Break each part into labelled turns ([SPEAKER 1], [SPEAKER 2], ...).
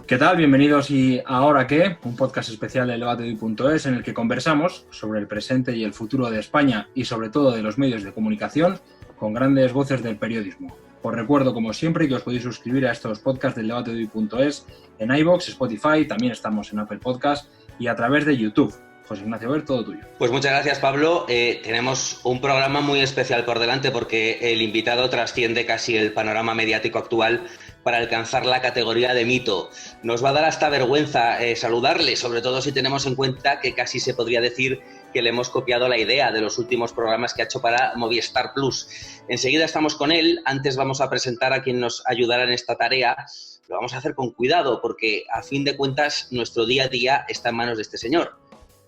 [SPEAKER 1] ¿Qué tal? Bienvenidos y ¿Ahora qué? Un podcast especial de Levatedoy.es en el que conversamos sobre el presente y el futuro de España y sobre todo de los medios de comunicación con grandes voces del periodismo. Os recuerdo, como siempre, que os podéis suscribir a estos podcasts de Levatedoy.es en iVoox, Spotify, también estamos en Apple Podcast y a través de YouTube. José Ignacio, ver todo tuyo.
[SPEAKER 2] Pues muchas gracias, Pablo. Tenemos un programa muy especial por delante porque el invitado trasciende casi el panorama mediático actual para alcanzar la categoría de mito. Nos va a dar hasta vergüenza saludarle, sobre todo si tenemos en cuenta que casi se podría decir que le hemos copiado la idea de los últimos programas que ha hecho para Movistar Plus. Enseguida estamos con él. Antes vamos a presentar a quien nos ayudará en esta tarea. Lo vamos a hacer con cuidado porque, a fin de cuentas, nuestro día a día está en manos de este señor.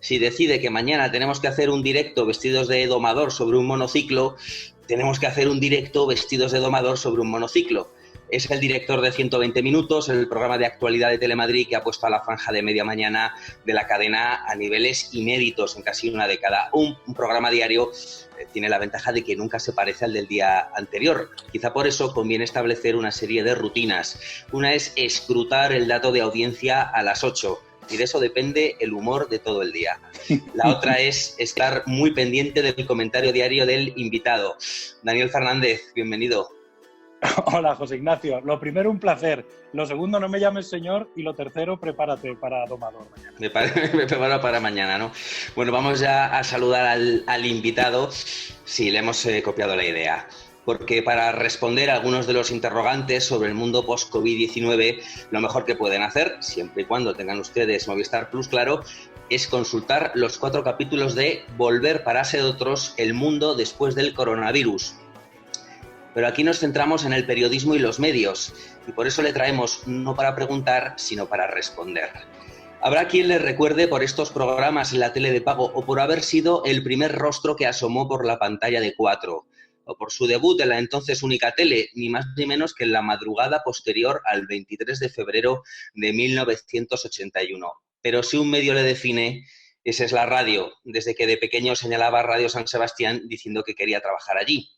[SPEAKER 2] Si decide que mañana tenemos que hacer un directo vestidos de domador sobre un monociclo, tenemos que hacer un directo vestidos de domador sobre un monociclo. Es el director de 120 minutos, el programa de actualidad de Telemadrid que ha puesto a la franja de media mañana de la cadena a niveles inéditos en casi una década. Un programa diario tiene la ventaja de que nunca se parece al del día anterior. Quizá por eso conviene establecer una serie de rutinas. Una es escrutar el dato de audiencia a las 8. Y de eso depende el humor de todo el día. La otra es estar muy pendiente del comentario diario del invitado. Daniel Fernández, bienvenido.
[SPEAKER 3] Hola, José Ignacio. Lo primero, un placer. Lo segundo, no me llames señor. Y lo tercero, prepárate para domador mañana.
[SPEAKER 2] Me preparo para mañana, ¿no? Bueno, vamos ya a saludar al invitado. Sí, le hemos copiado la idea. Porque para responder a algunos de los interrogantes sobre el mundo post-COVID-19, lo mejor que pueden hacer, siempre y cuando tengan ustedes Movistar Plus, claro, es consultar los 4 capítulos de Volver para ser otros, el mundo después del coronavirus. Pero aquí nos centramos en el periodismo y los medios, y por eso le traemos no para preguntar, sino para responder. Habrá quien le recuerde por estos programas en la tele de pago o por haber sido el primer rostro que asomó por la pantalla de 4. O por su debut en la entonces única tele, ni más ni menos que en la madrugada posterior al 23 de febrero de 1981. Pero si un medio le define, esa es la radio, desde que de pequeño señalaba Radio San Sebastián diciendo que quería trabajar allí.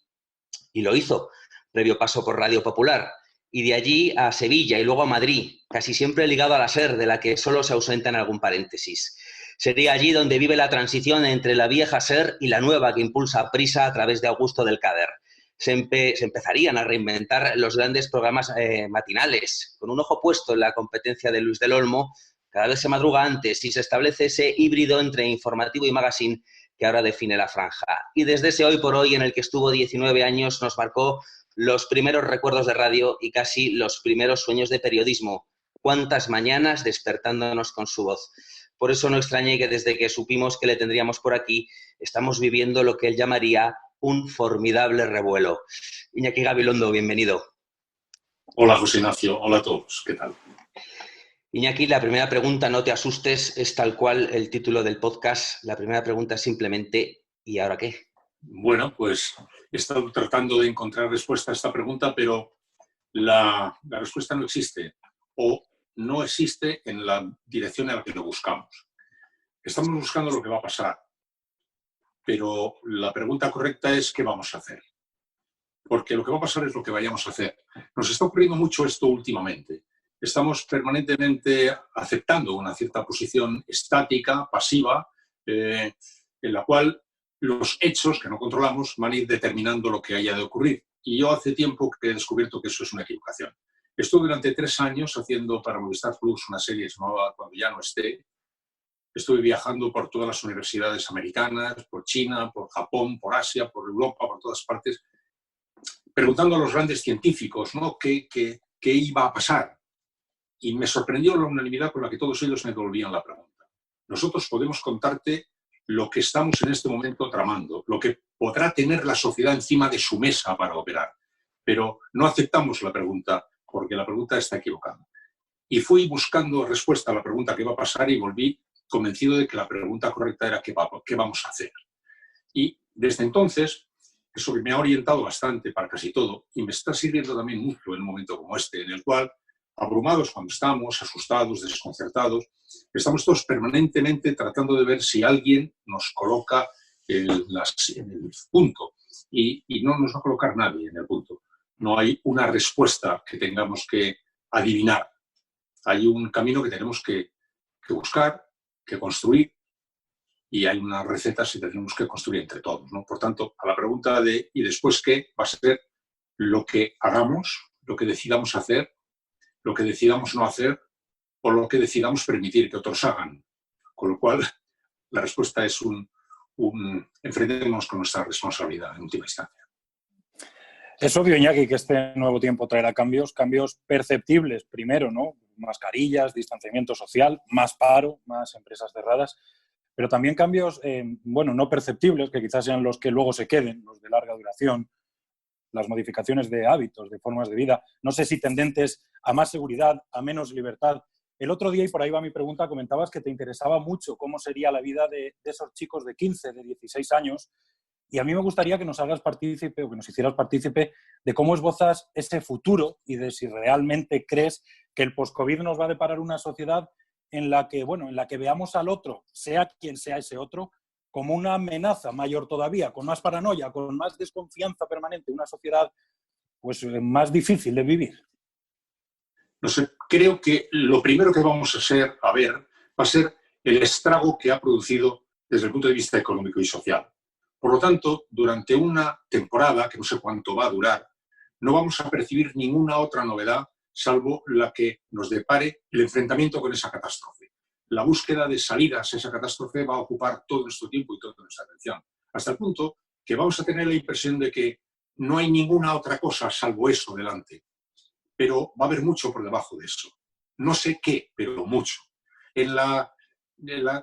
[SPEAKER 2] Y lo hizo, previo paso por Radio Popular, y de allí a Sevilla y luego a Madrid, casi siempre ligado a la SER, de la que solo se ausenta en algún paréntesis. Sería allí donde vive la transición entre la vieja SER y la nueva que impulsa Prisa a través de Augusto del Cader. Se empezarían a reinventar los grandes programas matinales, con un ojo puesto en la competencia de Luis del Olmo. Cada vez se madruga antes y se establece ese híbrido entre informativo y magazine que ahora define la franja. Y desde ese hoy por hoy en el que estuvo 19 años nos marcó los primeros recuerdos de radio y casi los primeros sueños de periodismo. Cuántas mañanas despertándonos con su voz. Por eso no extrañé que desde que supimos que le tendríamos por aquí, estamos viviendo lo que él llamaría un formidable revuelo. Iñaki Gabilondo, bienvenido.
[SPEAKER 4] Hola, José Ignacio. Hola a todos. ¿Qué tal?
[SPEAKER 2] Iñaki, la primera pregunta, no te asustes, es tal cual el título del podcast. La primera pregunta es simplemente, ¿y ahora qué?
[SPEAKER 4] Bueno, pues he estado tratando de encontrar respuesta a esta pregunta, pero la respuesta no existe o no existe en la dirección en la que lo buscamos. Estamos buscando lo que va a pasar, pero la pregunta correcta es ¿qué vamos a hacer? Porque lo que va a pasar es lo que vayamos a hacer. Nos está ocurriendo mucho esto últimamente. Estamos permanentemente aceptando una cierta posición estática, pasiva, en la cual los hechos que no controlamos van a ir determinando lo que haya de ocurrir. Y yo hace tiempo que he descubierto que eso es una equivocación. Estuve durante 3 años haciendo para Movistar Plus una serie llamada Cuando ya no esté. Estuve viajando por todas las universidades americanas, por China, por Japón, por Asia, por Europa, por todas partes, preguntando a los grandes científicos, ¿no?, qué iba a pasar. Y me sorprendió la unanimidad con la que todos ellos me devolvían la pregunta. Nosotros podemos contarte lo que estamos en este momento tramando, lo que podrá tener la sociedad encima de su mesa para operar, pero no aceptamos la pregunta porque la pregunta está equivocada. Y fui buscando respuesta a la pregunta que va a pasar y volví convencido de que la pregunta correcta era ¿qué vamos a hacer? Y desde entonces, eso me ha orientado bastante para casi todo y me está sirviendo también mucho en un momento como este, en el cual, abrumados cuando estamos, asustados, desconcertados, estamos todos permanentemente tratando de ver si alguien nos coloca en el punto y no nos va a colocar nadie en el punto. No hay una respuesta que tengamos que adivinar. Hay un camino que tenemos que buscar, que construir, y hay unas recetas que tenemos que construir entre todos, ¿no? Por tanto, a la pregunta de ¿y después qué? Va a ser lo que hagamos, lo que decidamos hacer, lo que decidamos no hacer o lo que decidamos permitir que otros hagan. Con lo cual, la respuesta es enfrentémonos con nuestra responsabilidad en última instancia.
[SPEAKER 3] Es obvio, Iñaki, que este nuevo tiempo traerá cambios perceptibles. Primero, ¿no? Mascarillas, distanciamiento social, más paro, más empresas cerradas, pero también cambios, no perceptibles, que quizás sean los que luego se queden, los de larga duración, las modificaciones de hábitos, de formas de vida, no sé si tendentes a más seguridad, a menos libertad. El otro día, y por ahí va mi pregunta, comentabas que te interesaba mucho cómo sería la vida de esos chicos de 15, de 16 años, y a mí me gustaría que nos hagas partícipe o que nos hicieras partícipe de cómo esbozas ese futuro y de si realmente crees que el post-COVID nos va a deparar una sociedad en la que veamos al otro, sea quien sea ese otro, como una amenaza mayor todavía, con más paranoia, con más desconfianza permanente, una sociedad pues más difícil de vivir.
[SPEAKER 4] No sé, creo que lo primero que vamos a ver va a ser el estrago que ha producido desde el punto de vista económico y social. Por lo tanto, durante una temporada, que no sé cuánto va a durar, no vamos a percibir ninguna otra novedad salvo la que nos depare el enfrentamiento con esa catástrofe. La búsqueda de salidas a esa catástrofe va a ocupar todo nuestro tiempo y toda nuestra atención, hasta el punto que vamos a tener la impresión de que no hay ninguna otra cosa salvo eso delante. Pero va a haber mucho por debajo de eso. No sé qué, pero mucho. En la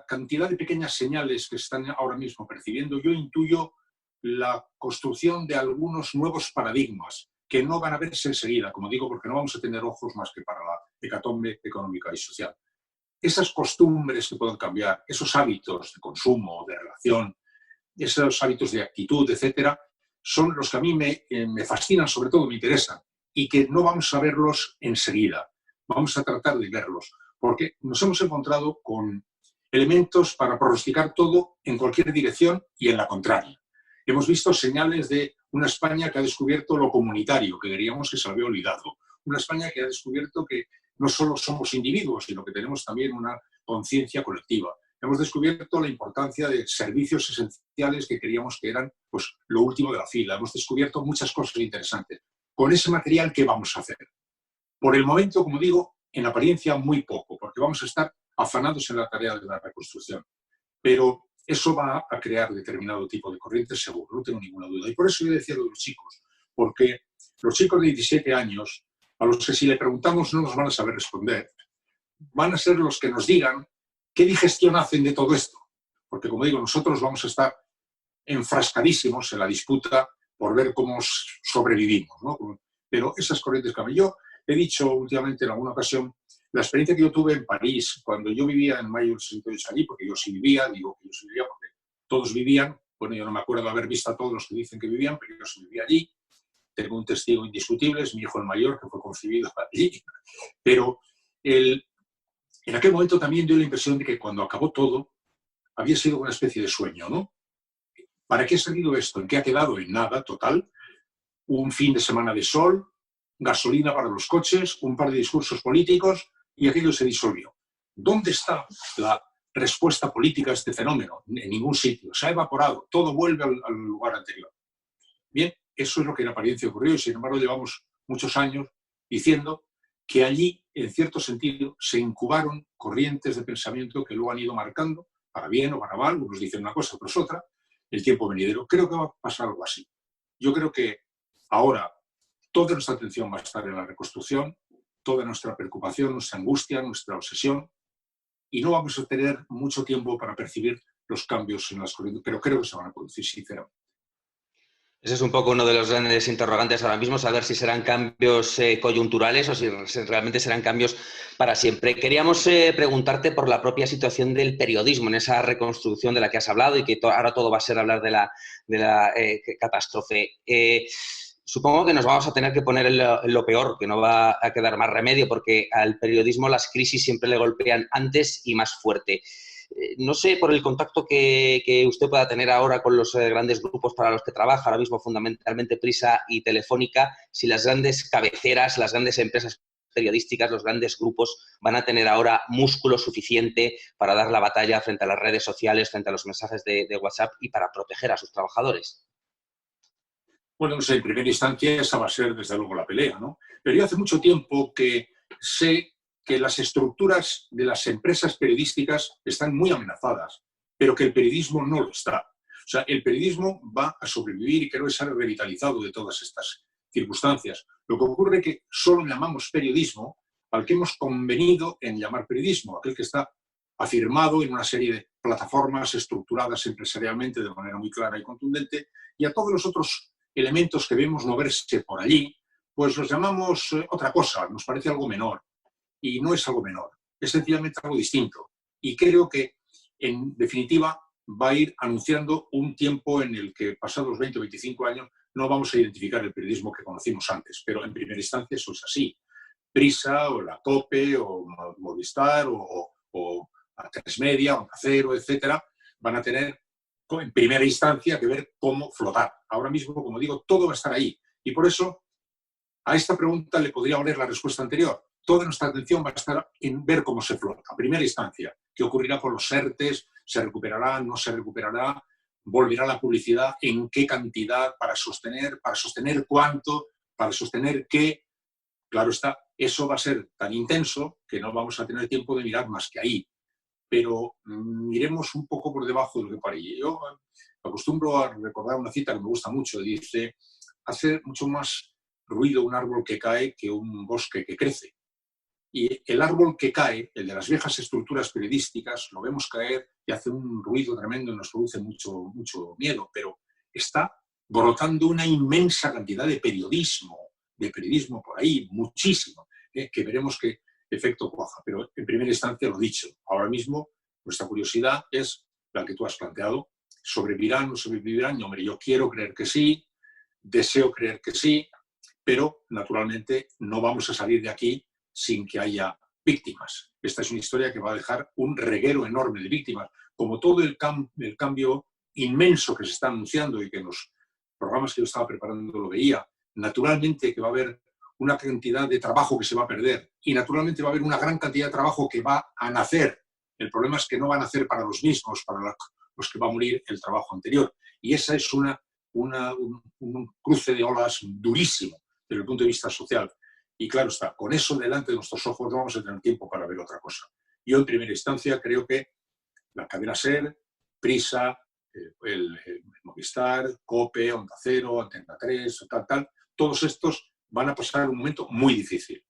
[SPEAKER 4] cantidad de pequeñas señales que están ahora mismo percibiendo, yo intuyo la construcción de algunos nuevos paradigmas que no van a verse enseguida, como digo, porque no vamos a tener ojos más que para la hecatombe económica y social. Esas costumbres que pueden cambiar, esos hábitos de consumo, de relación, esos hábitos de actitud, etcétera, son los que a mí me fascinan, sobre todo me interesan, y que no vamos a verlos enseguida. Vamos a tratar de verlos, porque nos hemos encontrado con elementos para pronosticar todo en cualquier dirección y en la contraria. Hemos visto señales de una España que ha descubierto lo comunitario, que diríamos que se había olvidado. Una España que ha descubierto que no solo somos individuos, sino que tenemos también una conciencia colectiva. Hemos descubierto la importancia de servicios esenciales que creíamos que eran pues, lo último de la fila. Hemos descubierto muchas cosas interesantes. Con ese material, ¿qué vamos a hacer? Por el momento, como digo, en apariencia muy poco, porque vamos a estar afanados en la tarea de la reconstrucción. Pero eso va a crear determinado tipo de corrientes, seguro, no tengo ninguna duda. Y por eso yo decía lo de los chicos, porque los chicos de 17 años, a los que si le preguntamos no nos van a saber responder, van a ser los que nos digan qué digestión hacen de todo esto. Porque, como digo, nosotros vamos a estar enfrascadísimos en la disputa por ver cómo sobrevivimos, ¿no? Pero esas corrientes cambian. Yo he dicho últimamente en alguna ocasión la experiencia que yo tuve en París, cuando yo vivía en mayo del 68 allí, porque yo sí vivía, digo que yo sí vivía porque todos vivían, bueno, yo no me acuerdo de haber visto a todos los que dicen que vivían, pero yo sí vivía allí, tengo un testigo indiscutible, es mi hijo el mayor, que fue concebido allí, pero en aquel momento también dio la impresión de que cuando acabó todo, había sido una especie de sueño, ¿no? ¿Para qué ha servido esto? ¿En qué ha quedado? En nada, total. Un fin de semana de sol, gasolina para los coches, un par de discursos políticos y aquello se disolvió. ¿Dónde está la respuesta política a este fenómeno? En ningún sitio. Se ha evaporado. Todo vuelve al lugar anterior. Bien, eso es lo que en apariencia ocurrió y sin embargo llevamos muchos años diciendo que allí, en cierto sentido, se incubaron corrientes de pensamiento que luego han ido marcando, para bien o para mal, unos dicen una cosa, otros otra, el tiempo venidero. Creo que va a pasar algo así. Yo creo que ahora toda nuestra atención va a estar en la reconstrucción, toda nuestra preocupación, nuestra angustia, nuestra obsesión, y no vamos a tener mucho tiempo para percibir los cambios en las corrientes, pero creo que se van a producir, sinceramente.
[SPEAKER 2] Ese es un poco uno de los grandes interrogantes ahora mismo, saber si serán cambios coyunturales o si realmente serán cambios para siempre. Queríamos preguntarte por la propia situación del periodismo en esa reconstrucción de la que has hablado y que ahora todo va a ser hablar de la catástrofe. Supongo que nos vamos a tener que poner en lo peor, que no va a quedar más remedio, porque al periodismo las crisis siempre le golpean antes y más fuerte. No sé, por el contacto que usted pueda tener ahora con los grandes grupos para los que trabaja, ahora mismo fundamentalmente Prisa y Telefónica, si las grandes cabeceras, las grandes empresas periodísticas, los grandes grupos, van a tener ahora músculo suficiente para dar la batalla frente a las redes sociales, frente a los mensajes de WhatsApp y para proteger a sus trabajadores?
[SPEAKER 4] Bueno, no sé, en primera instancia esa va a ser desde luego la pelea, ¿no? Pero yo hace mucho tiempo que sé que las estructuras de las empresas periodísticas están muy amenazadas, pero que el periodismo no lo está. O sea, el periodismo va a sobrevivir y creo que se ha revitalizado de todas estas circunstancias. Lo que ocurre es que solo llamamos periodismo al que hemos convenido en llamar periodismo, aquel que está afirmado en una serie de plataformas estructuradas empresarialmente de manera muy clara y contundente, y a todos los otros elementos que vemos moverse por allí, pues los llamamos otra cosa, nos parece algo menor. Y no es algo menor, es sencillamente algo distinto. Y creo que, en definitiva, va a ir anunciando un tiempo en el que, pasados 20 o 25 años, no vamos a identificar el periodismo que conocimos antes, pero en primera instancia eso es así. Prisa, o la COPE, o Movistar, o A3 Media, o Cero, etcétera, van a tener en primera instancia que ver cómo flotar. Ahora mismo, como digo, todo va a estar ahí. Y por eso, a esta pregunta le podría valer la respuesta anterior. Toda nuestra atención va a estar en ver cómo se flota. A primera instancia, qué ocurrirá con los ERTEs, se recuperará, no se recuperará, volverá la publicidad, en qué cantidad, para sostener cuánto, para sostener qué. Claro está, eso va a ser tan intenso que no vamos a tener tiempo de mirar más que ahí. Pero miremos un poco por debajo de lo que parece. Yo acostumbro a recordar una cita que me gusta mucho. Dice, hace mucho más ruido un árbol que cae que un bosque que crece. Y el árbol que cae, el de las viejas estructuras periodísticas, lo vemos caer y hace un ruido tremendo y nos produce mucho miedo, pero está brotando una inmensa cantidad de periodismo por ahí, muchísimo, que veremos qué efecto cuaja. Pero en primera instancia, lo dicho, ahora mismo nuestra curiosidad es la que tú has planteado. ¿Sobrevivirán o no sobrevivirán? Hombre, yo quiero creer que sí, deseo creer que sí, pero naturalmente no vamos a salir de aquí sin que haya víctimas. Esta es una historia que va a dejar un reguero enorme de víctimas, como todo el cambio inmenso que se está anunciando y que en los programas que yo estaba preparando lo veía. Naturalmente que va a haber una cantidad de trabajo que se va a perder y naturalmente va a haber una gran cantidad de trabajo que va a nacer. El problema es que no va a nacer para los mismos, para los que va a morir el trabajo anterior. Y esa es un cruce de olas durísimo desde el punto de vista social. Y claro está, con eso delante de nuestros ojos no vamos a tener tiempo para ver otra cosa. Yo en primera instancia creo que la cadena SER, Prisa, el Movistar, COPE, Onda Cero, Antena 3, todos estos van a pasar un momento muy difícil,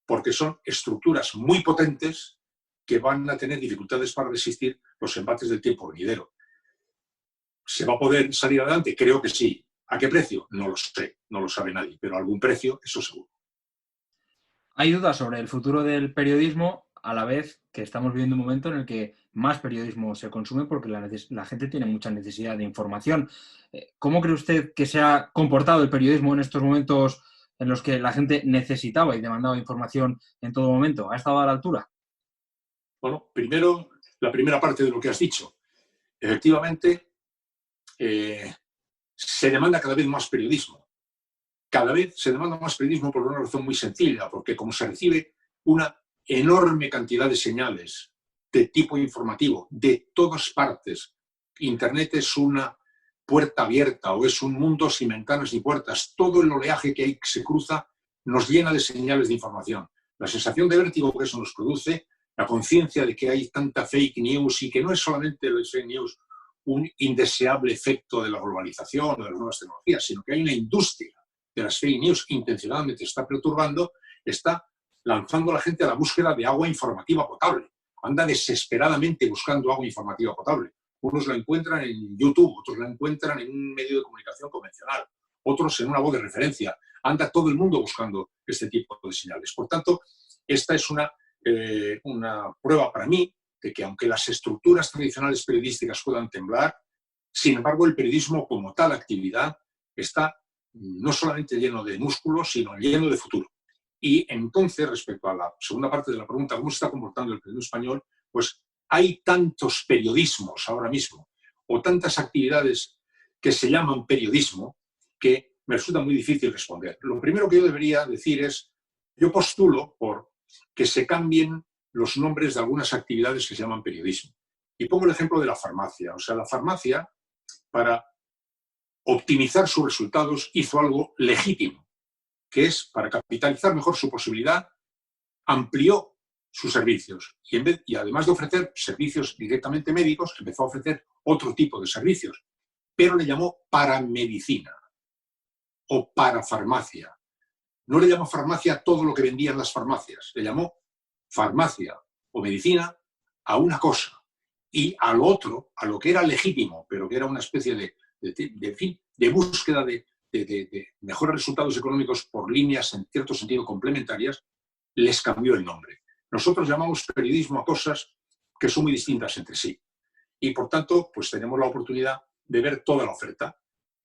[SPEAKER 4] porque son estructuras muy potentes que van a tener dificultades para resistir los embates del tiempo venidero. ¿Se va a poder salir adelante? Creo que sí. ¿A qué precio? No lo sé, no lo sabe nadie, pero a algún precio, eso seguro.
[SPEAKER 1] Hay dudas sobre el futuro del periodismo, a la vez que estamos viviendo un momento en el que más periodismo se consume porque la gente tiene mucha necesidad de información. ¿Cómo cree usted que se ha comportado el periodismo en estos momentos en los que la gente necesitaba y demandaba información en todo momento? ¿Ha estado a la altura?
[SPEAKER 4] Bueno, primero, la primera parte de lo que has dicho. Efectivamente, se demanda cada vez más periodismo. Cada vez se demanda más periodismo por una razón muy sencilla, porque como se recibe una enorme cantidad de señales de tipo informativo de todas partes, Internet es una puerta abierta o es un mundo sin ventanas ni puertas. Todo el oleaje que hay que se cruza nos llena de señales de información. La sensación de vértigo que eso nos produce, la conciencia de que hay tanta fake news y que no es solamente las fake news un indeseable efecto de la globalización o de las nuevas tecnologías, sino que hay una industria de las fake news que intencionadamente está perturbando, está lanzando a la gente a la búsqueda de agua informativa potable. Anda desesperadamente buscando agua informativa potable. Unos la encuentran en YouTube, otros la encuentran en un medio de comunicación convencional, otros en una voz de referencia. Anda todo el mundo buscando este tipo de señales. Por tanto, esta es una prueba para mí de que aunque las estructuras tradicionales periodísticas puedan temblar, sin embargo el periodismo como tal actividad está no solamente lleno de músculos, sino lleno de futuro. Y entonces, respecto a la segunda parte de la pregunta, ¿cómo se está comportando el periodismo español? Pues hay tantos periodismos ahora mismo, o tantas actividades que se llaman periodismo, que me resulta muy difícil responder. Lo primero que yo debería decir es, Yo postulo por que se cambien los nombres de algunas actividades que se llaman periodismo. Y pongo el ejemplo de la farmacia. O sea, la farmacia, para optimizar sus resultados, hizo algo legítimo, que es, para capitalizar mejor su posibilidad, amplió sus servicios. Y además de ofrecer servicios directamente médicos, empezó a ofrecer otro tipo de servicios, pero le llamó paramedicina o parafarmacia. No le llamó farmacia a todo lo que vendían las farmacias, le llamó farmacia o medicina a una cosa y al otro, a lo que era legítimo, pero que era una especie de búsqueda de mejores resultados económicos por líneas en cierto sentido complementarias, les cambió el nombre. Nosotros llamamos periodismo a cosas que son muy distintas entre sí y por tanto pues tenemos la oportunidad de ver toda la oferta.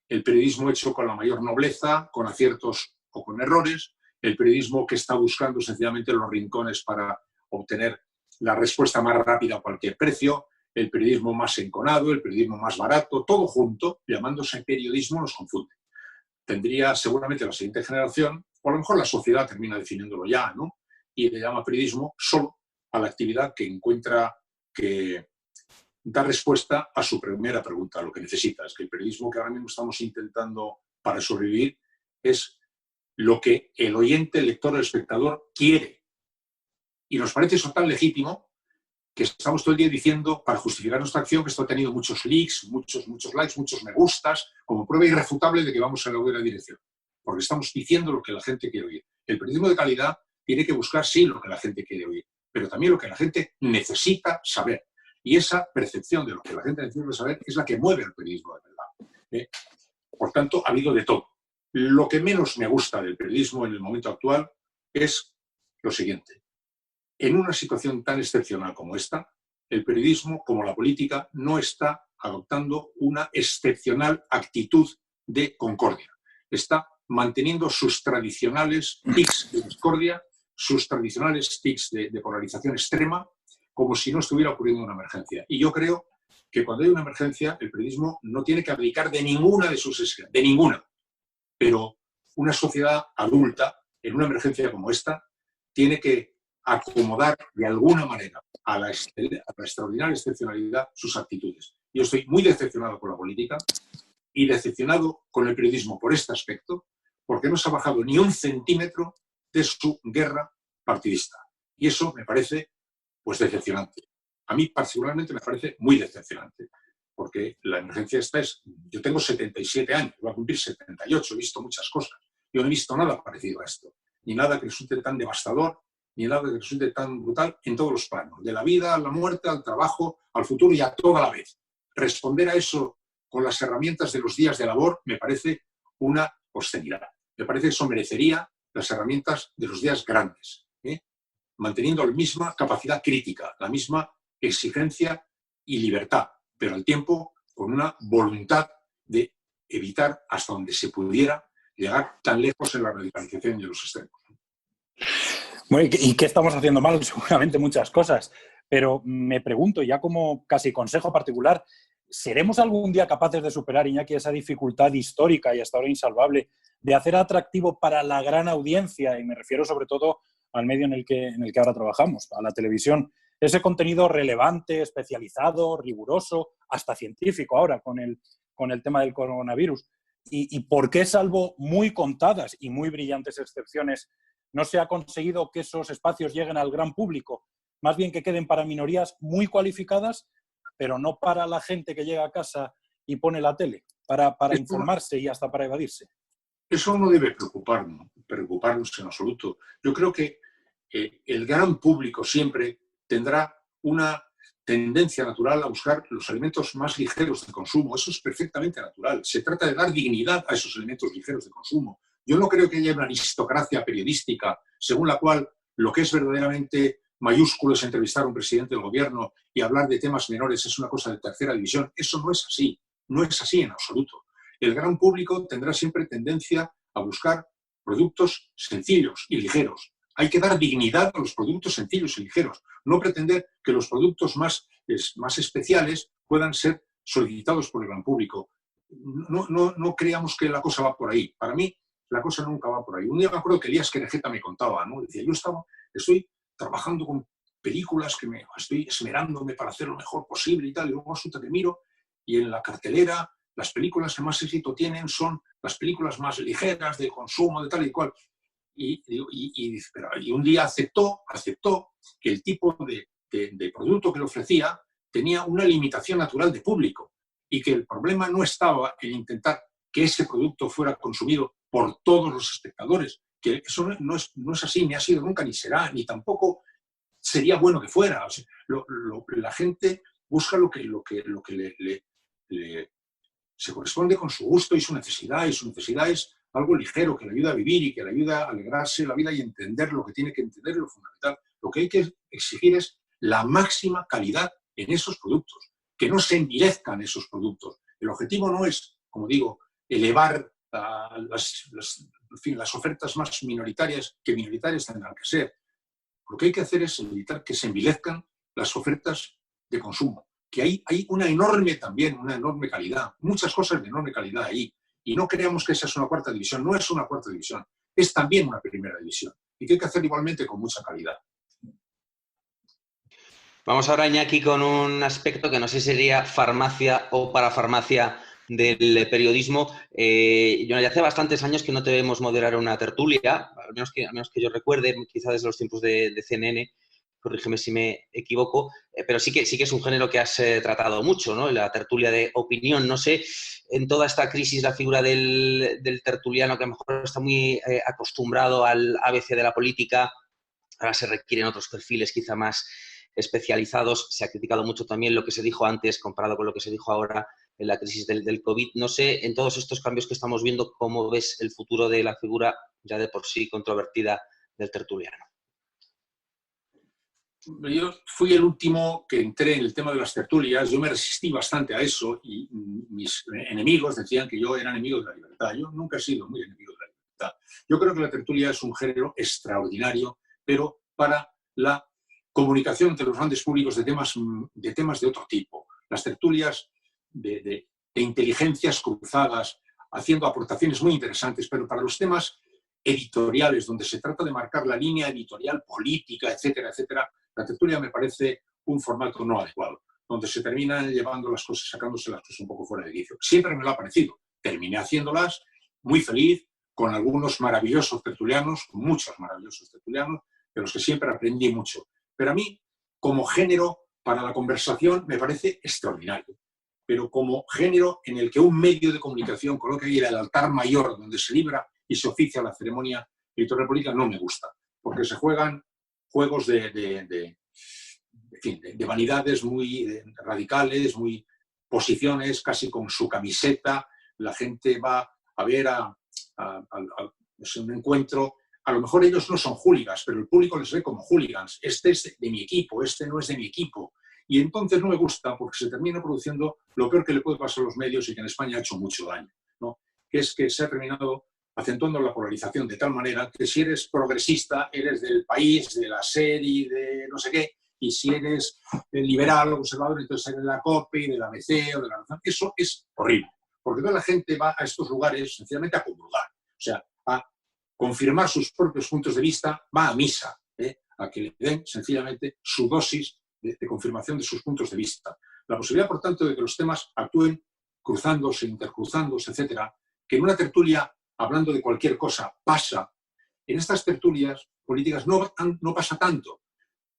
[SPEAKER 4] El periodismo hecho con la mayor nobleza, con aciertos o con errores, el periodismo que está buscando sencillamente los rincones para obtener la respuesta más rápida a cualquier precio, el periodismo más enconado, el periodismo más barato, todo junto, llamándose periodismo, nos confunde. Tendría seguramente la siguiente generación, o a lo mejor la sociedad termina definiéndolo ya, ¿no? Y le llama periodismo solo a la actividad que encuentra que da respuesta a su primera pregunta, a lo que necesita. Es que el periodismo que ahora mismo estamos intentando para sobrevivir es lo que el oyente, el lector, el espectador quiere. Y nos parece eso tan legítimo que estamos todo el día diciendo, para justificar nuestra acción, que esto ha tenido muchos leaks, muchos likes, muchos me gustas, como prueba irrefutable de que vamos en la buena dirección. Porque estamos diciendo lo que la gente quiere oír. El periodismo de calidad tiene que buscar, sí, lo que la gente quiere oír, pero también lo que la gente necesita saber. Y esa percepción de lo que la gente necesita saber es la que mueve el periodismo de verdad. Por tanto, ha habido de todo. Lo que menos me gusta del periodismo en el momento actual es lo siguiente. En una situación tan excepcional como esta, el periodismo, como la política, no está adoptando una excepcional actitud de concordia. Está manteniendo sus tradicionales tics de discordia, sus tradicionales tics de polarización extrema, como si no estuviera ocurriendo una emergencia. Y yo creo que cuando hay una emergencia, el periodismo no tiene que abdicar de ninguna de sus esferas, de ninguna. Pero una sociedad adulta, en una emergencia como esta, tiene que acomodar de alguna manera a la extraordinaria excepcionalidad sus actitudes. Yo estoy muy decepcionado con la política y decepcionado con el periodismo por este aspecto, porque no se ha bajado ni un centímetro de su guerra partidista. Y eso me parece pues decepcionante. A mí particularmente me parece muy decepcionante, porque la emergencia esta es... Yo tengo 77 años, voy a cumplir 78, he visto muchas cosas. Yo no he visto nada parecido a esto, ni nada que resulte tan devastador, ni nada que resulte tan brutal en todos los planos, de la vida a la muerte, al trabajo, al futuro y a toda la vez. Responder a eso con las herramientas de los días de labor me parece una obscenidad. Me parece que eso merecería las herramientas de los días grandes, manteniendo la misma capacidad crítica, la misma exigencia y libertad, pero al tiempo con una voluntad de evitar hasta donde se pudiera llegar tan lejos en la radicalización de los extremos.
[SPEAKER 3] Bueno, ¿y qué estamos haciendo mal? Seguramente muchas cosas, pero me pregunto, ya como casi consejo particular, ¿seremos algún día capaces de superar, Iñaki, esa dificultad histórica y hasta ahora insalvable de hacer atractivo para la gran audiencia, y me refiero sobre todo al medio en el que ahora trabajamos, a la televisión, ese contenido relevante, especializado, riguroso, hasta científico ahora con el tema del coronavirus? ¿Y por qué, salvo muy contadas y muy brillantes excepciones, no se ha conseguido que esos espacios lleguen al gran público? Más bien que queden para minorías muy cualificadas, pero no para la gente que llega a casa y pone la tele, para informarse y hasta para evadirse.
[SPEAKER 4] Eso no debe preocuparnos en absoluto. Yo creo que el gran público siempre tendrá una tendencia natural a buscar los alimentos más ligeros de consumo. Eso es perfectamente natural. Se trata de dar dignidad a esos alimentos ligeros de consumo. Yo no creo que haya una aristocracia periodística según la cual lo que es verdaderamente mayúsculo es entrevistar a un presidente del gobierno y hablar de temas menores es una cosa de tercera división. Eso no es así. No es así en absoluto. El gran público tendrá siempre tendencia a buscar productos sencillos y ligeros. Hay que dar dignidad a los productos sencillos y ligeros. No pretender que los productos más especiales puedan ser solicitados por el gran público. No creamos que la cosa va por ahí. Para mí, la cosa nunca va por ahí. Un día me acuerdo que Elías Querejeta me contaba, ¿no? Decía, estoy trabajando con películas que estoy esmerándome para hacer lo mejor posible y tal, y luego resulta que miro y en la cartelera las películas que más éxito tienen son las películas más ligeras, de consumo, de tal y cual. Y un día aceptó que el tipo de producto que le ofrecía tenía una limitación natural de público y que el problema no estaba en intentar que ese producto fuera consumido por todos los espectadores, que eso no es así, ni ha sido nunca, ni será, ni tampoco sería bueno que fuera. O sea, la gente busca lo que se corresponde con su gusto y su necesidad es algo ligero que le ayuda a vivir y que le ayuda a alegrarse la vida y entender lo que tiene que entender, lo fundamental. Lo que hay que exigir es la máxima calidad en esos productos, que no se envilezcan esos productos. El objetivo no es, como digo, elevar las ofertas más minoritarias, que minoritarias tendrán que ser. Lo que hay que hacer es evitar que se envilezcan las ofertas de consumo, que hay una enorme calidad, muchas cosas de enorme calidad ahí. Y no creamos que esa es una cuarta división, no es una cuarta división, es también una primera división. Y que hay que hacer igualmente con mucha calidad.
[SPEAKER 2] Vamos ahora, Iñaki, con un aspecto que no sé si sería farmacia o parafarmacia del periodismo. Ya hace bastantes años que no te vemos moderar una tertulia, al menos que yo recuerde, quizá desde los tiempos de CNN, corrígeme si me equivoco, pero sí que es un género que has tratado mucho, ¿no? La tertulia de opinión. No sé, en toda esta crisis, la figura del tertuliano, que a lo mejor está muy acostumbrado al ABC de la política, ahora se requieren otros perfiles quizá más especializados. Se ha criticado mucho también lo que se dijo antes comparado con lo que se dijo ahora en la crisis del COVID. No sé, en todos estos cambios que estamos viendo, ¿cómo ves el futuro de la figura ya de por sí controvertida del tertuliano?
[SPEAKER 4] Yo fui el último que entré en el tema de las tertulias. Yo me resistí bastante a eso y mis enemigos decían que yo era enemigo de la libertad. Yo nunca he sido muy enemigo de la libertad. Yo creo que la tertulia es un género extraordinario, pero para la comunicación entre los grandes públicos de temas de otro tipo. Las tertulias de inteligencias cruzadas, haciendo aportaciones muy interesantes, pero para los temas editoriales, donde se trata de marcar la línea editorial política, etcétera, etcétera, la tertulia me parece un formato no adecuado, donde se terminan llevando las cosas, sacándose las cosas un poco fuera de quicio. Siempre me lo ha parecido. Terminé haciéndolas muy feliz, con algunos maravillosos tertulianos, con muchos maravillosos tertulianos, de los que siempre aprendí mucho. Pero a mí, como género para la conversación, me parece extraordinario. Pero como género en el que un medio de comunicación coloca ahí el altar mayor donde se libra y se oficia la ceremonia editorial política, no me gusta. Porque se juegan juegos de vanidades muy radicales, muy posiciones, casi con su camiseta. La gente va a ver es un encuentro. A lo mejor ellos no son hooligans, pero el público les ve como hooligans. Este es de mi equipo, este no es de mi equipo. Y entonces no me gusta porque se termina produciendo lo peor que le puede pasar a los medios y que en España ha hecho mucho daño, ¿no? Que es que se ha terminado acentuando la polarización de tal manera que si eres progresista, eres del País, de la SER y de no sé qué, y si eres liberal o conservador, entonces eres de la COPE y de la ABC o de la Nación. Eso es horrible, porque toda la gente va a estos lugares sencillamente a comulgar, o sea, a confirmar sus propios puntos de vista, va a misa, a que le den sencillamente su dosis de confirmación de sus puntos de vista. La posibilidad, por tanto, de que los temas actúen cruzándose, intercruzándose, etcétera, que en una tertulia, hablando de cualquier cosa, pasa, en estas tertulias políticas no pasa tanto,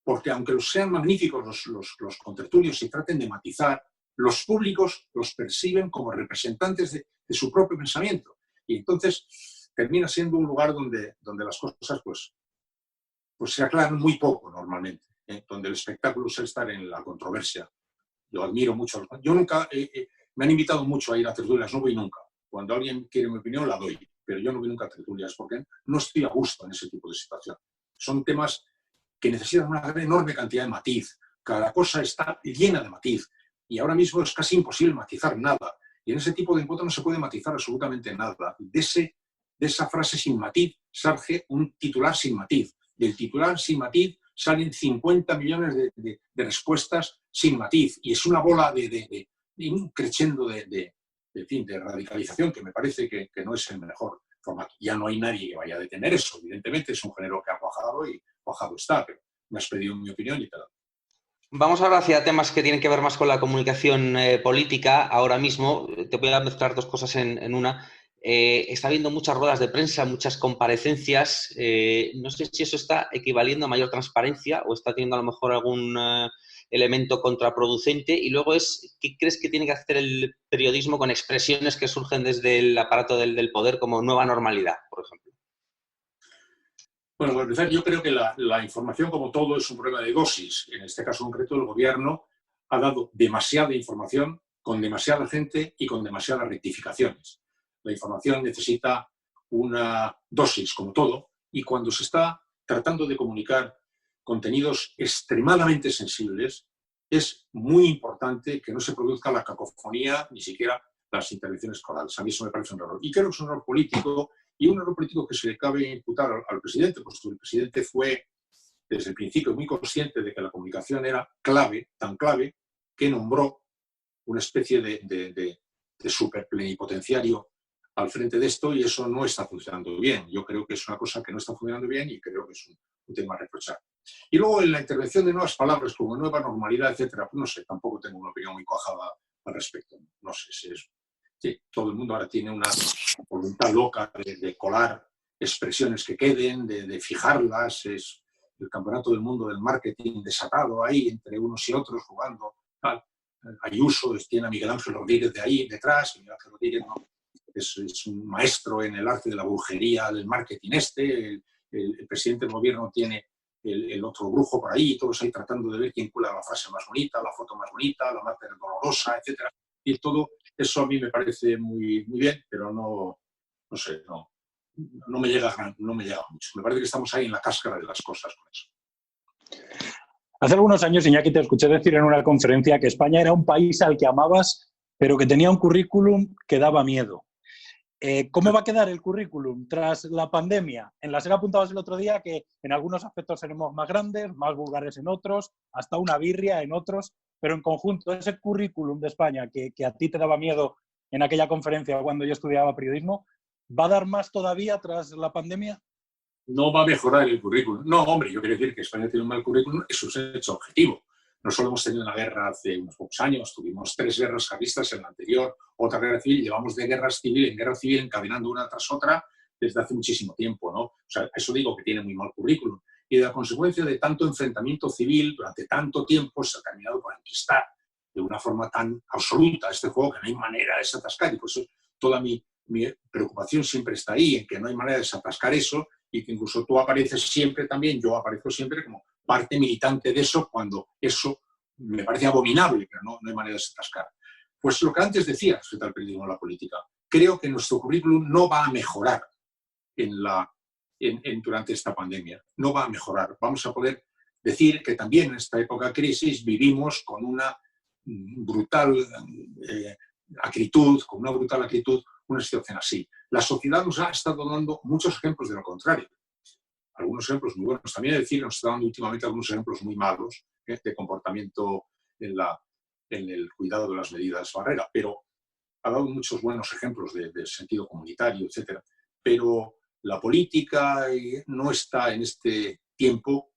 [SPEAKER 4] porque aunque sean magníficos los contertulios y traten de matizar, los públicos los perciben como representantes de su propio pensamiento. Y entonces termina siendo un lugar donde las cosas pues se aclaran muy poco normalmente, donde el espectáculo es estar en la controversia. Yo admiro mucho. Yo nunca, me han invitado mucho a ir a tertulias, no voy nunca. Cuando alguien quiere mi opinión, la doy, pero yo no voy nunca a tertulias porque no estoy a gusto en ese tipo de situación. Son temas que necesitan una enorme cantidad de matiz. Cada cosa está llena de matiz y ahora mismo es casi imposible matizar nada. Y en ese tipo de encuentro no se puede matizar absolutamente nada. De esa frase sin matiz surge un titular sin matiz. Del titular sin matiz salen 50 millones de respuestas sin matiz. Y es una bola un crescendo de radicalización que me parece que no es el mejor formato. Ya no hay nadie que vaya a detener eso, evidentemente, es un género que ha cuajado y cuajado está, pero me has pedido mi opinión y te la doy.
[SPEAKER 2] Vamos ahora hacia temas que tienen que ver más con la comunicación política. Ahora mismo te voy a mezclar dos cosas en una. Está habiendo muchas ruedas de prensa, muchas comparecencias. No sé si eso está equivaliendo a mayor transparencia o está teniendo a lo mejor algún elemento contraproducente. Y luego ¿qué crees que tiene que hacer el periodismo con expresiones que surgen desde el aparato del poder como nueva normalidad, por ejemplo?
[SPEAKER 4] Bueno, para empezar, yo creo que la información, como todo, es un problema de dosis. En este caso concreto, el gobierno ha dado demasiada información con demasiada gente y con demasiadas rectificaciones. La información necesita una dosis, como todo, y cuando se está tratando de comunicar contenidos extremadamente sensibles, es muy importante que no se produzca la cacofonía, ni siquiera las intervenciones corales. A mí eso me parece un error. Y creo que es un error político, y un error político que se le cabe imputar al presidente, pues el presidente fue desde el principio muy consciente de que la comunicación era clave, tan clave, que nombró una especie de superplenipotenciario al frente de esto, y eso no está funcionando bien. Yo creo que es una cosa que no está funcionando bien y creo que es un tema a reprochar. Y luego en la intervención de nuevas palabras como nueva normalidad, etcétera, pues no sé, tampoco tengo una opinión muy cuajada al respecto. No sé si es... Sí, todo el mundo ahora tiene una voluntad loca de colar expresiones que queden, de fijarlas. Es el campeonato del mundo del marketing desatado ahí entre unos y otros jugando. Tal. Ayuso tiene a Miguel Ángel Rodríguez de ahí detrás. Miguel Ángel Rodríguez es un maestro en el arte de la brujería del marketing el presidente del gobierno tiene el otro brujo por ahí, todos ahí tratando de ver quién cuela la frase más bonita, la foto más bonita, la más dolorosa, etcétera. Y todo eso a mí me parece muy, muy bien, pero no sé, no me llega mucho. Me parece que estamos ahí en la cáscara de las cosas con eso.
[SPEAKER 3] Hace algunos años, Iñaki, te escuché decir en una conferencia que España era un país al que amabas, pero que tenía un currículum que daba miedo. ¿Cómo va a quedar el currículum tras la pandemia? En la SER apuntabas el otro día que en algunos aspectos seremos más grandes, más vulgares en otros, hasta una birria en otros, pero en conjunto ese currículum de España que a ti te daba miedo en aquella conferencia cuando yo estudiaba periodismo, ¿va a dar más todavía tras la pandemia?
[SPEAKER 4] No va a mejorar el currículum. No, hombre, yo quiero decir que España tiene un mal currículum, eso es un hecho objetivo. No solo hemos tenido una guerra hace unos pocos años, tuvimos 3 guerras carlistas en la anterior, otra guerra civil, llevamos de guerra civil en guerra civil encadenando una tras otra desde hace muchísimo tiempo, ¿no? O sea, eso digo que tiene muy mal currículum. Y de la consecuencia de tanto enfrentamiento civil durante tanto tiempo se ha terminado por enquistar de una forma tan absoluta este juego que no hay manera de desatascar. Y por eso toda mi preocupación siempre está ahí, en que no hay manera de desatascar eso y que incluso tú apareces siempre también, yo aparezco siempre como parte militante de eso cuando eso me parece abominable, pero no hay manera de desatascar. Pues lo que antes decía respecto al periodismo y la política, creo que nuestro currículum no va a mejorar durante esta pandemia, no va a mejorar. Vamos a poder decir que también en esta época de crisis vivimos con una brutal acritud, una situación así. La sociedad nos ha estado dando muchos ejemplos de lo contrario. Algunos ejemplos muy buenos. También decir, nos está dando últimamente algunos ejemplos muy malos de comportamiento en el cuidado de las medidas barrera, pero ha dado muchos buenos ejemplos de sentido comunitario, etc. Pero la política no está en este tiempo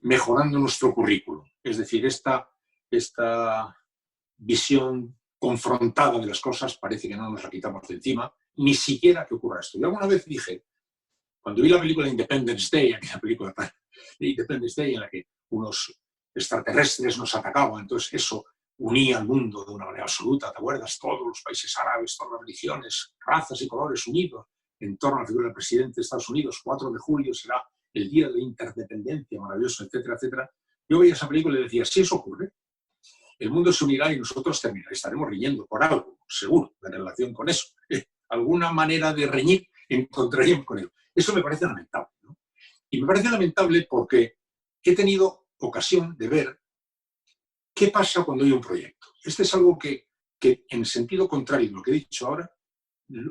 [SPEAKER 4] mejorando nuestro currículum. Es decir, esta visión confrontada de las cosas parece que no nos la quitamos de encima, ni siquiera que ocurra esto. Yo alguna vez dije, cuando vi la película Independence Day, aquella película de Independence Day en la que unos extraterrestres nos atacaban, entonces eso unía al mundo de una manera absoluta, ¿te acuerdas? Todos los países árabes, todas las religiones, razas y colores unidos en torno a la figura del presidente de Estados Unidos. 4 de julio será el día de la interdependencia, maravilloso, etcétera, etcétera. Yo veía esa película y decía, si eso ocurre, el mundo se unirá y nosotros estaremos riñendo por algo, seguro, en relación con eso. Alguna manera de reñir encontraríamos con ello. Eso me parece lamentable, ¿no? Y me parece lamentable porque he tenido ocasión de ver qué pasa cuando hay un proyecto. Este es algo que en sentido contrario de lo que he dicho ahora,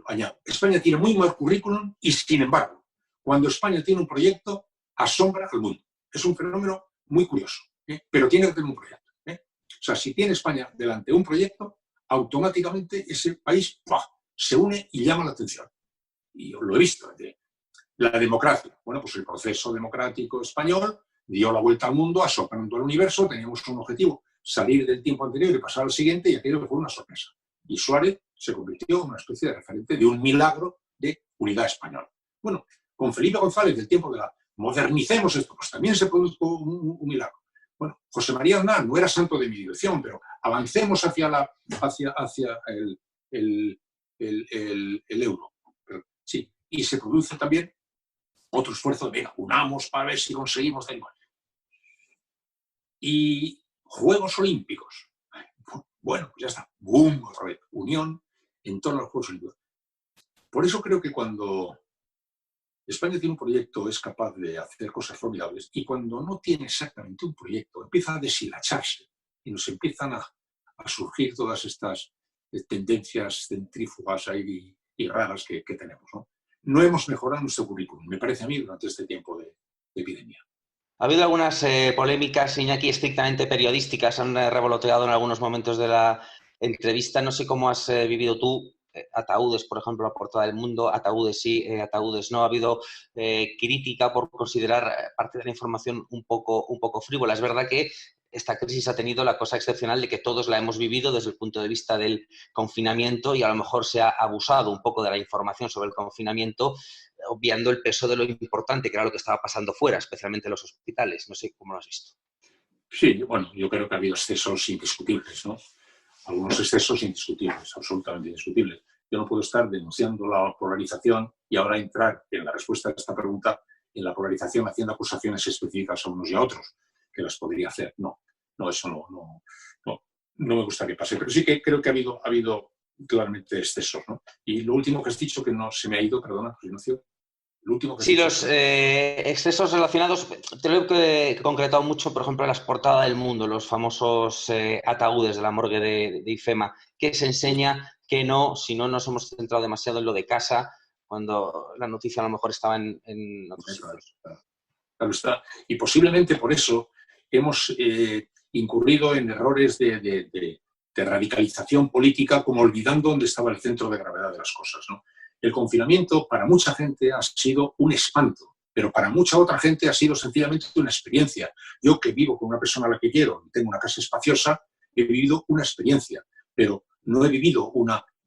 [SPEAKER 4] añado. España tiene muy mal currículum y, sin embargo, cuando España tiene un proyecto, asombra al mundo. Es un fenómeno muy curioso, pero tiene que tener un proyecto. O sea, si tiene España delante un proyecto, automáticamente ese país se une y llama la atención. y yo lo he visto. La democracia. Bueno, pues el proceso democrático español dio la vuelta al mundo, asoplando al universo, teníamos un objetivo, salir del tiempo anterior y pasar al siguiente, y aquello fue una sorpresa. Y Suárez se convirtió en una especie de referente de un milagro de unidad española. Bueno, con Felipe González, del tiempo de la modernicemos esto, pues también se produjo un milagro. Bueno, José María Aznar no era santo de mi devoción, pero avancemos hacia el euro. Pero, sí, y se produce también otro esfuerzo de, venga, unamos para ver si conseguimos tal y cual. Y Juegos Olímpicos. Bueno, pues ya está. ¡Bum! Otra vez. Unión en torno a los Juegos Olímpicos. Por eso creo que cuando España tiene un proyecto es capaz de hacer cosas formidables, y cuando no tiene exactamente un proyecto empieza a deshilacharse y nos empiezan a surgir todas estas tendencias centrífugas ahí y raras que tenemos, ¿no? No hemos mejorado nuestro currículum, me parece a mí, durante este tiempo de epidemia.
[SPEAKER 2] Ha habido algunas polémicas, Iñaki, estrictamente periodísticas, han revoloteado en algunos momentos de la entrevista. No sé cómo has vivido tú, ataúdes, por ejemplo, la portada del Mundo, ataúdes sí, ataúdes no. Ha habido crítica por considerar parte de la información un poco frívola. Es verdad que esta crisis ha tenido la cosa excepcional de que todos la hemos vivido desde el punto de vista del confinamiento, y a lo mejor se ha abusado un poco de la información sobre el confinamiento, obviando el peso de lo importante que era lo que estaba pasando fuera, especialmente en los hospitales. No sé cómo lo has visto.
[SPEAKER 4] Sí, bueno, yo creo que ha habido excesos indiscutibles, ¿no? Algunos excesos indiscutibles, absolutamente indiscutibles. Yo no puedo estar denunciando la polarización y ahora entrar en la respuesta a esta pregunta en la polarización haciendo acusaciones específicas a unos y a otros, que las podría hacer. No, eso no me gusta que pase. Pero sí que creo que ha habido claramente excesos, ¿no? Y lo último que has dicho, que no se me ha ido, perdona, Ignacio.
[SPEAKER 2] Sí, los excesos relacionados, te lo he concretado mucho, por ejemplo, en las portadas del Mundo, los famosos ataúdes de la morgue de IFEMA, que se enseña que no, si no nos hemos centrado demasiado en lo de casa, cuando la noticia a lo mejor estaba en otros sitios.
[SPEAKER 4] Claro está. Y posiblemente por eso hemos incurrido en errores de radicalización política, como olvidando dónde estaba el centro de gravedad de las cosas, ¿no? El confinamiento para mucha gente ha sido un espanto, pero para mucha otra gente ha sido sencillamente una experiencia. Yo, que vivo con una persona a la que quiero y tengo una casa espaciosa, he vivido una experiencia, pero no he vivido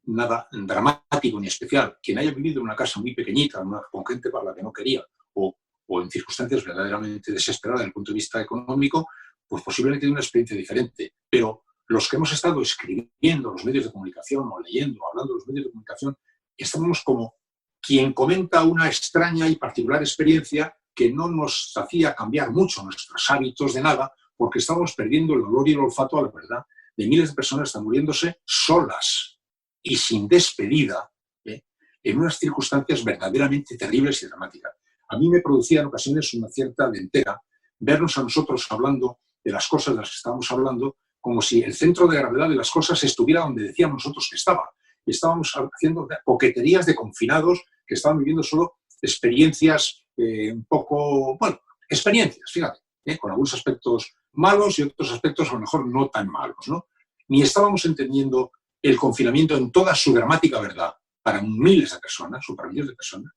[SPEAKER 4] nada dramático ni especial. Quien haya vivido en una casa muy pequeñita, con gente para la que no quería, o en circunstancias verdaderamente desesperadas desde el punto de vista económico, pues posiblemente tiene una experiencia diferente. Pero los que hemos estado escribiendo los medios de comunicación, o leyendo, o hablando de los medios de comunicación, estábamos como quien comenta una extraña y particular experiencia que no nos hacía cambiar mucho nuestros hábitos de nada, porque estábamos perdiendo el olor y el olfato a la verdad de miles de personas que están muriéndose solas y sin despedida, en unas circunstancias verdaderamente terribles y dramáticas. A mí me producía en ocasiones una cierta lentera vernos a nosotros hablando de las cosas de las que estábamos hablando, como si el centro de gravedad de las cosas estuviera donde decíamos nosotros que estaba. Y estábamos haciendo coqueterías de confinados que estaban viviendo solo experiencias un poco, bueno, experiencias, fíjate, con algunos aspectos malos y otros aspectos a lo mejor no tan malos, ¿no? Ni estábamos entendiendo el confinamiento en toda su dramática verdad para miles de personas, o para millones de personas,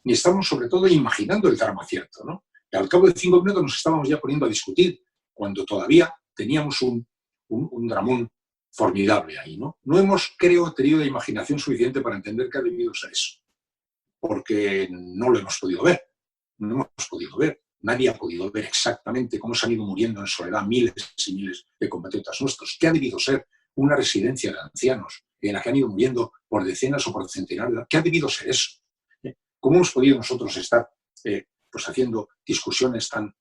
[SPEAKER 4] ni estábamos sobre todo imaginando el drama cierto, ¿no? Y al cabo de 5 minutos nos estábamos ya poniendo a discutir, cuando todavía teníamos un dramón formidable ahí, ¿no? No hemos, creo, tenido la imaginación suficiente para entender que ha debido ser eso, porque no lo hemos podido ver, no hemos podido ver. Nadie ha podido ver exactamente cómo se han ido muriendo en soledad miles y miles de compatriotas nuestros. ¿Qué ha debido ser una residencia de ancianos en la que han ido muriendo por decenas o por centenares? ¿Qué ha debido ser eso? ¿Cómo hemos podido nosotros estar pues haciendo discusiones tan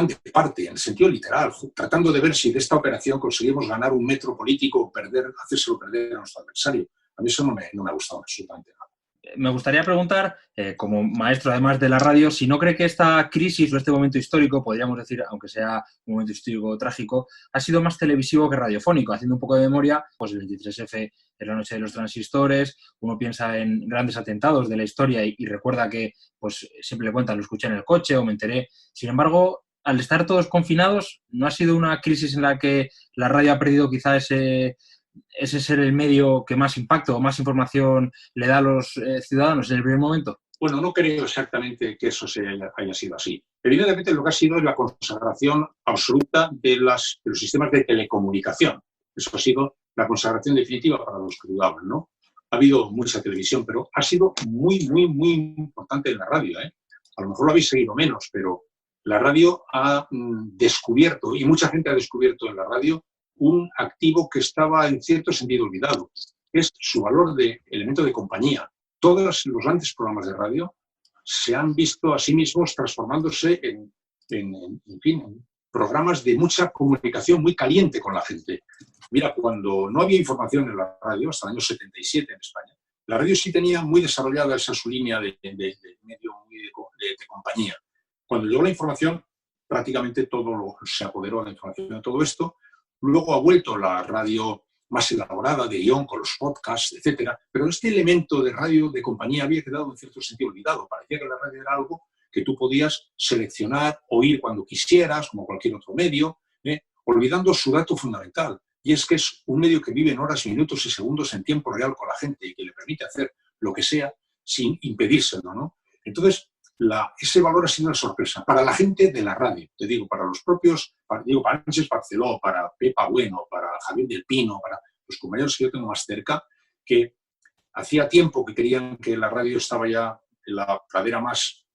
[SPEAKER 4] de parte, en el sentido literal, tratando de ver si de esta operación conseguimos ganar un metro político o hacérselo perder a nuestro adversario? A mí eso no me ha gustado absolutamente nada.
[SPEAKER 1] Me gustaría preguntar, como maestro además de la radio, si no cree que esta crisis o este momento histórico, podríamos decir, aunque sea un momento histórico trágico, ha sido más televisivo que radiofónico. Haciendo un poco de memoria, pues el 23F es la noche de los transistores, uno piensa en grandes atentados de la historia y recuerda que pues siempre le cuentan, lo escuché en el coche o me enteré. Sin embargo, al estar todos confinados, ¿no ha sido una crisis en la que la radio ha perdido quizá ese ese ser el medio que más impacto o más información le da a los ciudadanos en el primer momento?
[SPEAKER 4] Bueno, no creo exactamente que eso haya sido así. Evidentemente lo que ha sido es la consagración absoluta de los sistemas de telecomunicación. Eso ha sido la consagración definitiva para los que dudaban, ¿no? Ha habido mucha televisión, pero ha sido muy, muy, muy importante en la radio, ¿eh? A lo mejor lo habéis seguido menos, pero la radio ha descubierto, y mucha gente ha descubierto en la radio, un activo que estaba en cierto sentido olvidado. Es su valor de elemento de compañía. Todos los grandes programas de radio se han visto a sí mismos transformándose en programas de mucha comunicación muy caliente con la gente. Mira, cuando no había información en la radio, hasta el año 77 en España, la radio sí tenía muy desarrollada esa su línea de medio de compañía. Cuando llegó la información, prácticamente se apoderó de la información de todo esto. Luego ha vuelto la radio más elaborada, de guión, con los podcasts, etcétera. Pero este elemento de radio de compañía había quedado en cierto sentido olvidado. Parecía que la radio era algo que tú podías seleccionar, oír cuando quisieras, como cualquier otro medio, olvidando su dato fundamental. Y es que es un medio que vive en horas, minutos y segundos en tiempo real con la gente y que le permite hacer lo que sea sin impedírselo, ¿no? Entonces, ese valor ha sido una sorpresa para la gente de la radio, te digo, para los propios, para Ángeles Barceló, para Pepa Bueno, para Javier del Pino, para los compañeros que yo tengo más cerca, que hacía tiempo que querían que la radio estaba ya en la pradera más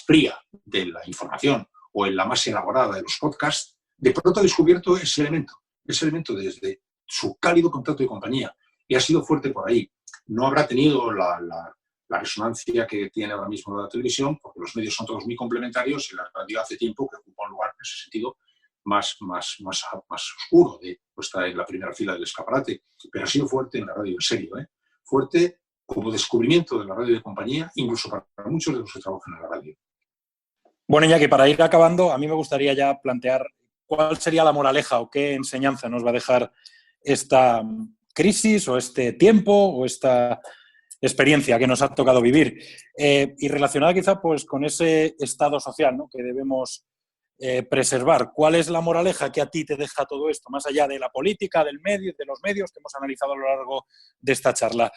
[SPEAKER 4] fría de la información o en la más elaborada de los podcasts. De pronto ha descubierto ese elemento desde su cálido contacto de compañía, y ha sido fuerte por ahí. No habrá tenido la resonancia que tiene ahora mismo la televisión, porque los medios son todos muy complementarios y la radio hace tiempo que ocupa un lugar en ese sentido más oscuro, está en la primera fila del escaparate, pero ha sido fuerte en la radio, en serio, ¿eh? Fuerte como descubrimiento de la radio de compañía, incluso para muchos de los que trabajan en la radio.
[SPEAKER 3] Bueno, Iñaki, para ir acabando, a mí me gustaría ya plantear cuál sería la moraleja o qué enseñanza nos va a dejar esta crisis o este tiempo o esta experiencia que nos ha tocado vivir. Y relacionada quizá pues, con ese estado social, ¿no?, que debemos preservar. ¿Cuál es la moraleja que a ti te deja todo esto, más allá de la política, de los medios que hemos analizado a lo largo de esta charla?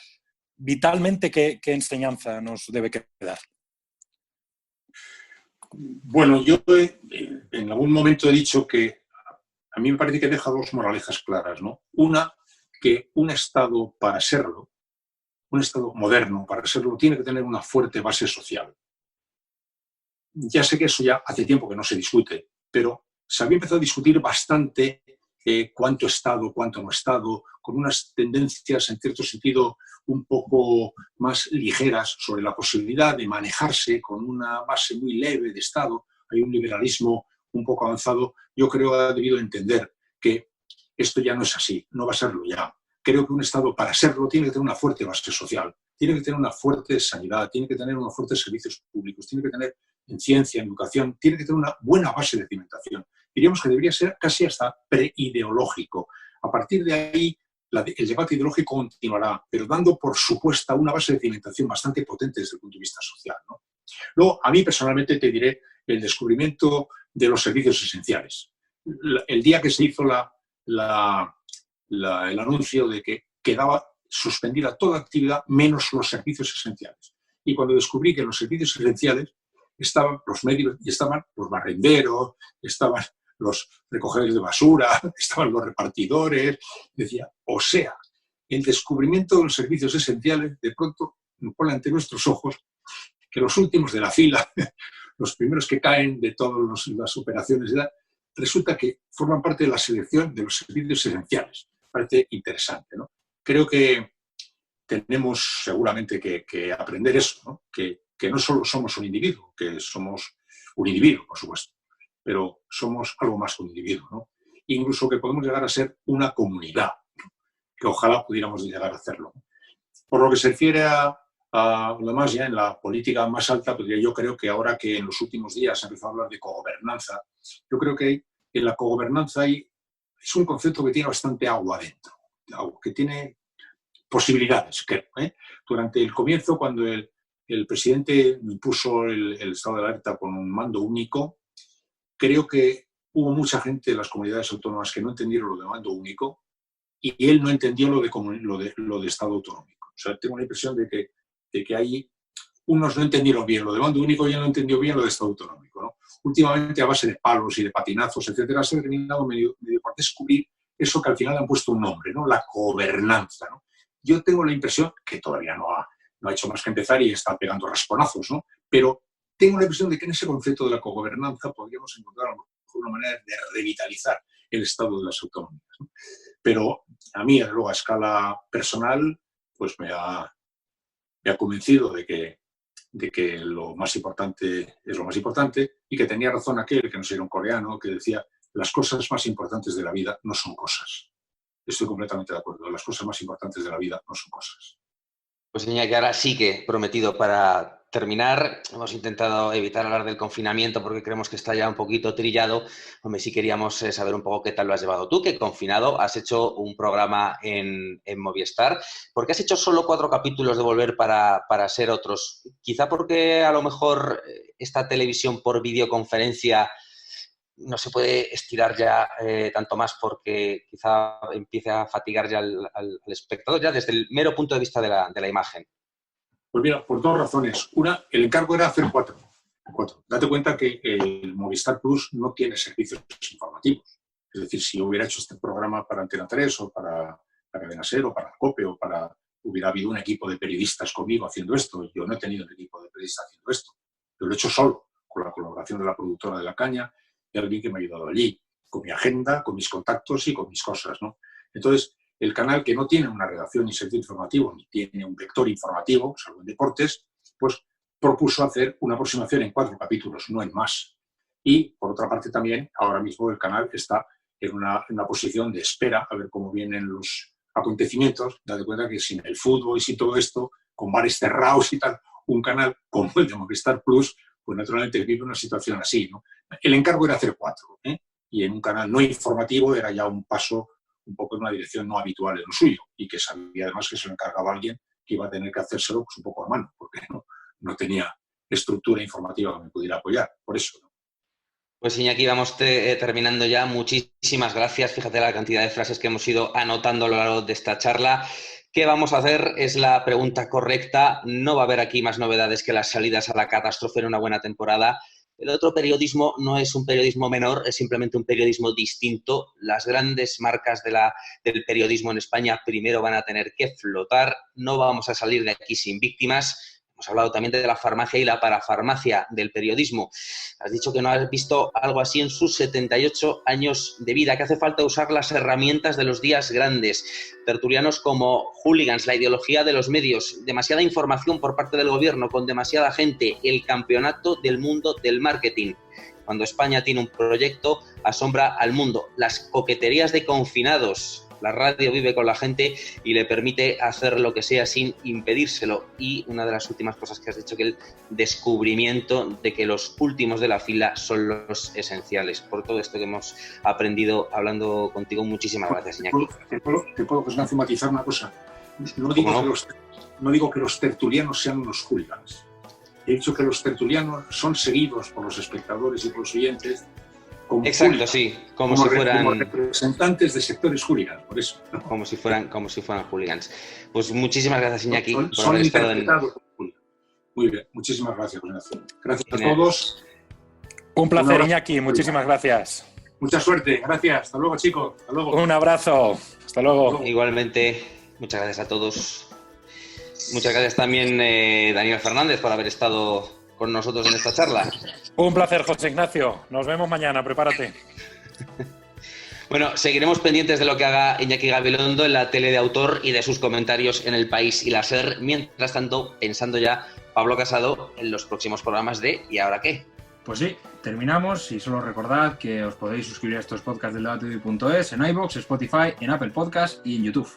[SPEAKER 3] Vitalmente, ¿qué enseñanza nos debe quedar?
[SPEAKER 4] Bueno, yo en algún momento he dicho que a mí me parece que deja dos moralejas claras, ¿no? Una, que un Estado, para serlo, un Estado moderno, para serlo, tiene que tener una fuerte base social. Ya sé que eso ya hace tiempo que no se discute, pero se había empezado a discutir bastante cuánto Estado, cuánto no Estado, con unas tendencias en cierto sentido un poco más ligeras sobre la posibilidad de manejarse con una base muy leve de Estado. Hay un liberalismo un poco avanzado. Yo creo que ha debido entender que esto ya no es así, no va a serlo ya. Creo que un Estado, para serlo, tiene que tener una fuerte base social, tiene que tener una fuerte sanidad, tiene que tener unos fuertes servicios públicos, tiene que tener en ciencia, en educación, tiene que tener una buena base de cimentación. Diríamos que debería ser casi hasta preideológico. A partir de ahí, el debate ideológico continuará, pero dando por supuesta una base de cimentación bastante potente desde el punto de vista social, ¿no? Luego, a mí personalmente te diré el descubrimiento de los servicios esenciales. El día que se hizo el anuncio de que quedaba suspendida toda actividad menos los servicios esenciales. Y cuando descubrí que en los servicios esenciales estaban los medios, y estaban los barrenderos, estaban los recogedores de basura, estaban los repartidores, decía, o sea, el descubrimiento de los servicios esenciales de pronto nos pone ante nuestros ojos que los últimos de la fila, los primeros que caen de todas las operaciones, resulta que forman parte de la selección de los servicios esenciales. Parece interesante, ¿no? Creo que tenemos seguramente que aprender eso, ¿no? Que no solo somos un individuo, que somos un individuo, por supuesto, pero somos algo más que un individuo, ¿no? Incluso que podemos llegar a ser una comunidad, que ojalá pudiéramos llegar a hacerlo. Por lo que se refiere a lo demás, ya en la política más alta, pues yo creo que ahora que en los últimos días se ha empezado a hablar de cogobernanza, yo creo que en la cogobernanza es un concepto que tiene bastante agua dentro, que tiene posibilidades, creo, ¿eh? Durante el comienzo, cuando el presidente impuso el estado de alerta con un mando único, creo que hubo mucha gente de las comunidades autónomas que no entendieron lo de mando único y él no entendió lo de Estado autonómico. O sea, tengo la impresión de que hay unos no entendieron bien lo de mando único y él no entendió bien lo de Estado autonómico, ¿no? Últimamente, a base de palos y de patinazos, etcétera, se ha terminado medio por descubrir eso que al final han puesto un nombre, ¿no? La gobernanza, ¿no? Yo tengo la impresión, que todavía no ha hecho más que empezar y está pegando rasponazos, ¿no? Pero tengo la impresión de que en ese concepto de la cogobernanza podríamos encontrar a lo mejor una manera de revitalizar el Estado de las autonomías, ¿no? Pero a mí, luego, a escala personal, pues me ha convencido de que lo más importante es lo más importante y que tenía razón aquel, que no sé, era un coreano, que decía: las cosas más importantes de la vida no son cosas. Estoy completamente de acuerdo. Las cosas más importantes de la vida no son cosas.
[SPEAKER 2] Pues Iñaki, ahora sí que prometido para terminar. Hemos intentado evitar hablar del confinamiento porque creemos que está ya un poquito trillado. Hombre, sí queríamos saber un poco qué tal lo has llevado tú, que confinado has hecho un programa en Movistar. ¿Por qué has hecho solo 4 capítulos de Volver para ser otros? Quizá porque a lo mejor esta televisión por videoconferencia no se puede estirar ya tanto más porque quizá empiece a fatigar ya al espectador, ya desde el mero punto de vista de la imagen.
[SPEAKER 4] Pues mira, por 2 razones. Una, el encargo era hacer 4. Date cuenta que el Movistar Plus no tiene servicios informativos. Es decir, si yo hubiera hecho este programa para Antena 3 o para Cadena SER o para COPE o hubiera habido un equipo de periodistas conmigo haciendo esto. Yo no he tenido un equipo de periodistas haciendo esto. Yo lo he hecho solo, con la colaboración de la productora de La Caña y alguien que me ha ayudado allí, con mi agenda, con mis contactos y con mis cosas, ¿no? Entonces, el canal, que no tiene una redacción ni servicio informativo, ni tiene un vector informativo, salvo en deportes, pues propuso hacer una aproximación en 4 capítulos, no en más. Y, por otra parte, también, ahora mismo el canal está en una posición de espera a ver cómo vienen los acontecimientos. Date cuenta que sin el fútbol y sin todo esto, con bares cerrados y tal, un canal como el de Movistar Plus, pues naturalmente vive una situación así, ¿no? El encargo era hacer 4, ¿eh? Y en un canal no informativo era ya un paso un poco en una dirección no habitual en lo suyo, y que sabía además que se lo encargaba alguien que iba a tener que hacérselo pues, un poco a mano, porque no tenía estructura informativa que me pudiera apoyar, por eso, ¿no?
[SPEAKER 2] Pues Iñaki, vamos terminando ya. Muchísimas gracias. Fíjate la cantidad de frases que hemos ido anotando a lo largo de esta charla. ¿Qué vamos a hacer? Es la pregunta correcta. No va a haber aquí más novedades que las salidas a la catástrofe en una buena temporada. El otro periodismo no es un periodismo menor, es simplemente un periodismo distinto. Las grandes marcas del periodismo en España primero van a tener que flotar. No vamos a salir de aquí sin víctimas. Hemos hablado también de la farmacia y la parafarmacia del periodismo. Has dicho que no has visto algo así en sus 78 años de vida, que hace falta usar las herramientas de los días grandes. Tertulianos como hooligans, la ideología de los medios, demasiada información por parte del gobierno con demasiada gente, el campeonato del mundo del marketing. Cuando España tiene un proyecto, asombra al mundo. Las coqueterías de confinados. La radio vive con la gente y le permite hacer lo que sea sin impedírselo. Y una de las últimas cosas que has dicho, que el descubrimiento de que los últimos de la fila son los esenciales. Por todo esto que hemos aprendido hablando contigo, muchísimas gracias, Iñaki.
[SPEAKER 4] ¿Te puedo Ignacio, matizar una cosa? No digo que los tertulianos sean los hooligans. He dicho que los tertulianos son seguidos por los espectadores y por los oyentes.
[SPEAKER 2] Exacto, sí, como si fueran
[SPEAKER 4] como representantes de sectores hooligans, por eso, ¿no?
[SPEAKER 2] Como si fueran hooligans. Pues muchísimas gracias, Iñaki,
[SPEAKER 4] por haber estado en... Muy bien, muchísimas gracias, Ignacio. Gracias a todos.
[SPEAKER 3] Un placer, Iñaki, muchísimas gracias.
[SPEAKER 4] Mucha suerte, gracias. Hasta luego, chicos. Hasta luego.
[SPEAKER 3] Un abrazo. Hasta luego.
[SPEAKER 2] Igualmente, muchas gracias a todos. Muchas gracias también, Daniel Fernández, por haber estado con nosotros en esta charla.
[SPEAKER 3] Un placer, José Ignacio. Nos vemos mañana, prepárate.
[SPEAKER 2] Bueno, seguiremos pendientes de lo que haga Iñaki Gabilondo en la tele de autor y de sus comentarios en El País y la SER. Mientras tanto, pensando ya Pablo Casado en los próximos programas de ¿Y ahora qué?
[SPEAKER 1] Pues sí, terminamos y solo recordad que os podéis suscribir a estos podcasts del debate.es en iVoox, Spotify, en Apple Podcasts y en YouTube.